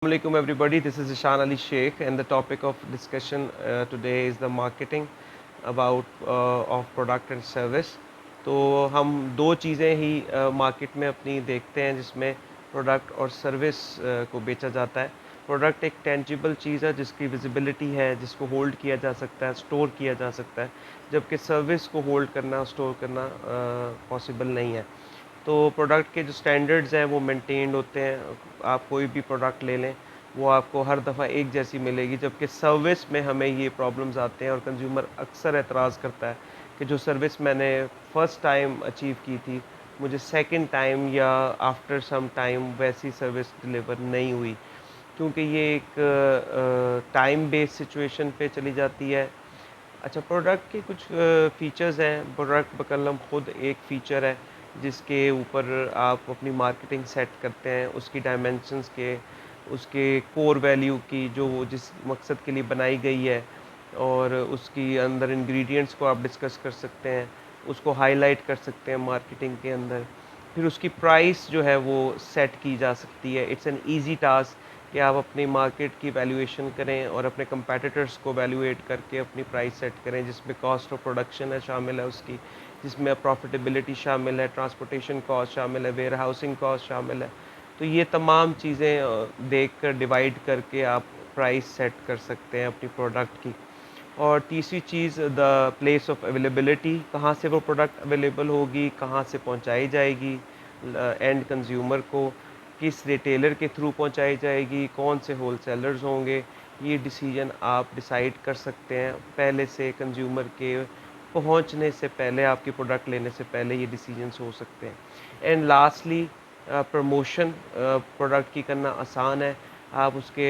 Assalamualaikum everybody, this is Ishan Ali Sheikh and the topic of discussion today is the marketing about of product and service. तो हम दो चीज़ें ही market में अपनी देखते हैं जिसमें प्रोडक्ट और सर्विस को बेचा जाता है। प्रोडक्ट एक टेंजिबल चीज़ है जिसकी विजिबिलिटी है, जिसको होल्ड किया जा सकता है, स्टोर किया जा सकता है, जबकि सर्विस को होल्ड करना, स्टोर करना पॉसिबल नहीं है। तो प्रोडक्ट के जो स्टैंडर्ड्स हैं वो मेंटेन्ड होते हैं। आप कोई भी प्रोडक्ट ले लें, वो आपको हर दफ़ा एक जैसी मिलेगी, जबकि सर्विस में हमें ये प्रॉब्लम्स आते हैं और कंज्यूमर अक्सर एतराज़ करता है कि जो सर्विस मैंने फ़र्स्ट टाइम अचीव की थी, मुझे सेकंड टाइम या आफ्टर सम टाइम वैसी सर्विस डिलीवर नहीं हुई। क्योंकि ये एक टाइम बेस्ड सिचुएशन पे चली जाती है। अच्छा, प्रोडक्ट के कुछ फीचर्स हैं। प्रोडक्ट बकलम खुद एक फ़ीचर है जिसके ऊपर आप अपनी मार्केटिंग सेट करते हैं, उसकी डायमेंशंस के, उसके कोर वैल्यू की जो वो जिस मकसद के लिए बनाई गई है, और उसकी अंदर इंग्रेडिएंट्स को आप डिस्कस कर सकते हैं, उसको हाईलाइट कर सकते हैं मार्केटिंग के अंदर। फिर उसकी प्राइस जो है वो सेट की जा सकती है। इट्स एन ईज़ी टास्क कि आप अपनी मार्केट की वैल्यूएशन करें और अपने कंपैटिटर्स को वैल्यूएट करके अपनी प्राइस सेट करें, जिसमें कॉस्ट ऑफ प्रोडक्शन है शामिल है उसकी, जिसमें प्रॉफिटेबिलिटी शामिल है, ट्रांसपोर्टेशन कॉस्ट शामिल है, वेयर हाउसिंग कॉस्ट शामिल है। तो ये तमाम चीज़ें देख कर डिवाइड करके आप प्राइस सेट कर सकते हैं अपनी प्रोडक्ट की। और तीसरी चीज़ द प्लेस ऑफ अवेलेबिलिटी, कहाँ से वो प्रोडक्ट अवेलेबल होगी, कहाँ से पहुँचाई जाएगी एंड कंज्यूमर को, किस रिटेलर के थ्रू पहुँचाई जाएगी, कौन से होलसेलर्स होंगे, ये डिसीजन आप डिसाइड कर सकते हैं पहले से। कंज्यूमर के पहुँचने से पहले, आपकी प्रोडक्ट लेने से पहले ये डिसीजंस हो सकते हैं। एंड लास्टली प्रमोशन प्रोडक्ट की करना आसान है। आप उसके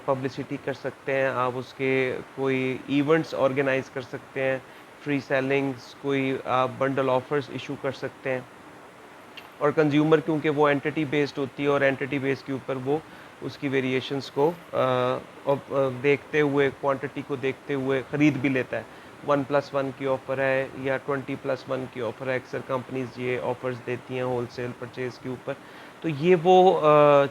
पब्लिसिटी कर सकते हैं, आप उसके कोई इवेंट्स ऑर्गेनाइज़ कर सकते हैं, फ्री सेलिंग्स, कोई आप बंडल ऑफर्स इशू कर सकते हैं। और कंज्यूमर क्योंकि वो एंटिटी बेस्ड होती है और एंटिटी बेस के ऊपर वो उसकी वेरिएशंस को देखते हुए, क्वांटिटी को देखते हुए ख़रीद भी लेता है। 1+1 की ऑफ़र है या 20+1 की ऑफ़र है, अक्सर कंपनीज़ ये ऑफ़र्स देती हैं होलसेल परचेज़ के ऊपर। तो ये वो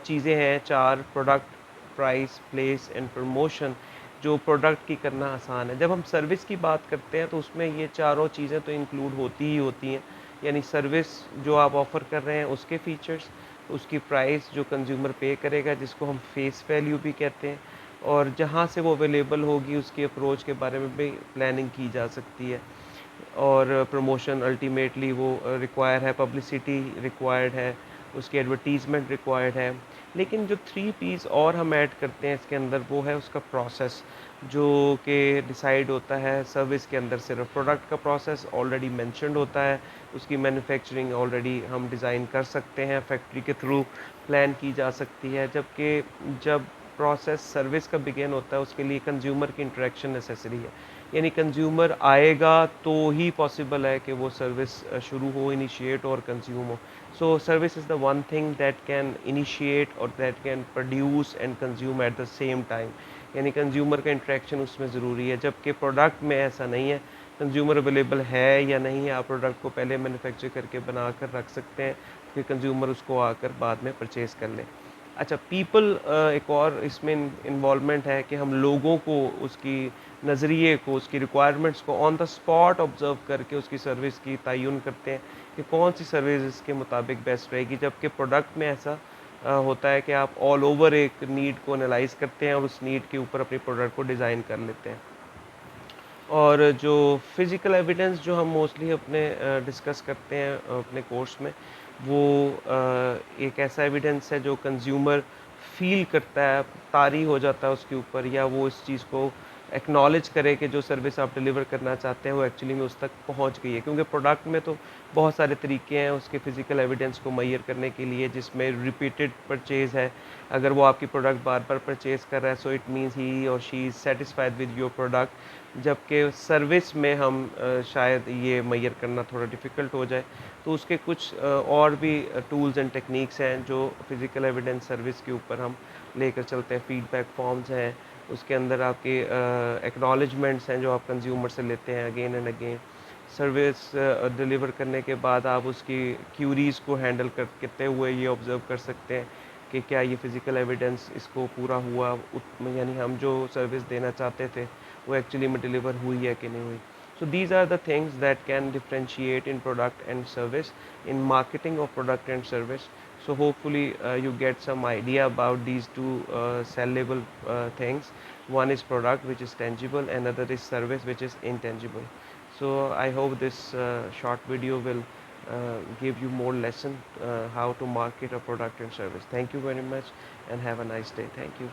चीज़ें हैं 4, product, price, place and promotion, जो प्रोडक्ट की करना आसान है। जब हम सर्विस की बात करते हैं तो उसमें ये चारों चीज़ें तो इंक्लूड होती ही होती हैं। यानी सर्विस जो आप ऑफ़र कर रहे हैं उसके फ़ीचर्स, उसकी प्राइस जो कंज्यूमर पे करेगा, जिसको हम फेस वैल्यू भी कहते हैं, और जहाँ से वो अवेलेबल होगी उसकी अप्रोच के बारे में भी प्लानिंग की जा सकती है। और प्रमोशन अल्टीमेटली वो रिक्वायर है, पब्लिसिटी रिक्वायर्ड है, उसकी एडवर्टीज़मेंट रिक्वायर्ड है। लेकिन जो 3 पीस और हम ऐड करते हैं इसके अंदर, वो है उसका प्रोसेस, जो कि डिसाइड होता है सर्विस के अंदर। सिर्फ प्रोडक्ट का प्रोसेस ऑलरेडी मेंशन्ड होता है, उसकी मैन्युफैक्चरिंग ऑलरेडी हम डिज़ाइन कर सकते हैं, फैक्ट्री के थ्रू प्लान की जा सकती है। जबकि जब प्रोसेस सर्विस का बिगिन होता है उसके लिए कंज्यूमर की इंटरेक्शन नेसेसरी है। यानी कंज्यूमर आएगा तो ही पॉसिबल है कि वो सर्विस शुरू हो, इनिशिएट और कंज्यूम हो। So service is the one thing that can initiate और that can produce and consume at the same time. यानी कंज्यूमर का इंटरेक्शन उसमें ज़रूरी है, जबकि प्रोडक्ट में ऐसा नहीं है। कंज्यूमर अवेलेबल है या नहीं है, आप प्रोडक्ट को पहले मैन्युफैक्चर करके बना कर रख सकते हैं कि कंज्यूमर उसको आकर बाद में परचेज़ कर ले। अच्छा, पीपल एक और इसमें इन्वॉल्वमेंट है कि हम लोगों को, उसकी नज़रिए को, उसकी रिक्वायरमेंट्स को ऑन द स्पॉट ऑब्ज़र्व करके उसकी सर्विस की तयन करते हैं कि कौन-सी सर्विस इसके मुताबिक बेस्ट रहेगी। जबकि प्रोडक्ट में ऐसा होता है कि आप ऑल ओवर एक नीड को एनालाइज़ करते हैं और उस नीड के ऊपर अपनी प्रोडक्ट को डिज़ाइन कर लेते हैं। और जो फिज़िकल एविडेंस जो हम मोस्टली अपने डिस्कस करते हैं अपने कोर्स में, वो एक ऐसा एविडेंस है जो कंज्यूमर फ़ील करता है, तारी हो जाता है उसके ऊपर, या वो इस चीज़ को एक्नॉलेज करे कि जो सर्विस आप डिलीवर करना चाहते हैं वो एक्चुअली में उस तक पहुंच गई है। क्योंकि प्रोडक्ट में तो बहुत सारे तरीके हैं उसके फिज़िकल एविडेंस को मेज़र करने के लिए, जिसमें रिपीटेड परचेज़ है। अगर वो आपकी प्रोडक्ट बार-बार परचेज़ कर रहा है, सो इट मीन्स ही और she is satisfied with your product. जबकि सर्विस में हम शायद ये मेज़र करना थोड़ा डिफ़िकल्ट हो जाए। तो उसके कुछ और भी टूल्स एंड टेक्निक्स हैं जो फिज़िकल एविडेंस सर्विस के ऊपर हम लेकर चलते हैं। फीडबैक फॉर्म्स हैं, उसके अंदर आपके एक्नॉलेजमेंट्स हैं जो आप कंज्यूमर से लेते हैं again and again. Service deliver करने के बाद आप उसकी क्यूरीज़ को हैंडल करते हुए ये ऑब्ज़र्व कर सकते हैं कि क्या ये फिज़िकल एविडेंस इसको पूरा हुआ, यानी हम जो सर्विस देना चाहते थे वो एक्चुअली में डिलीवर हुई है कि नहीं हुई. So these are the things that can differentiate in product and service, in marketing of product and service. So hopefully you get some idea about these two sellable things. One is product, which is tangible, and other is service, which is intangible. So I hope this short video will give you more lesson how to market a product and service. Thank you very much and have a nice day. Thank you.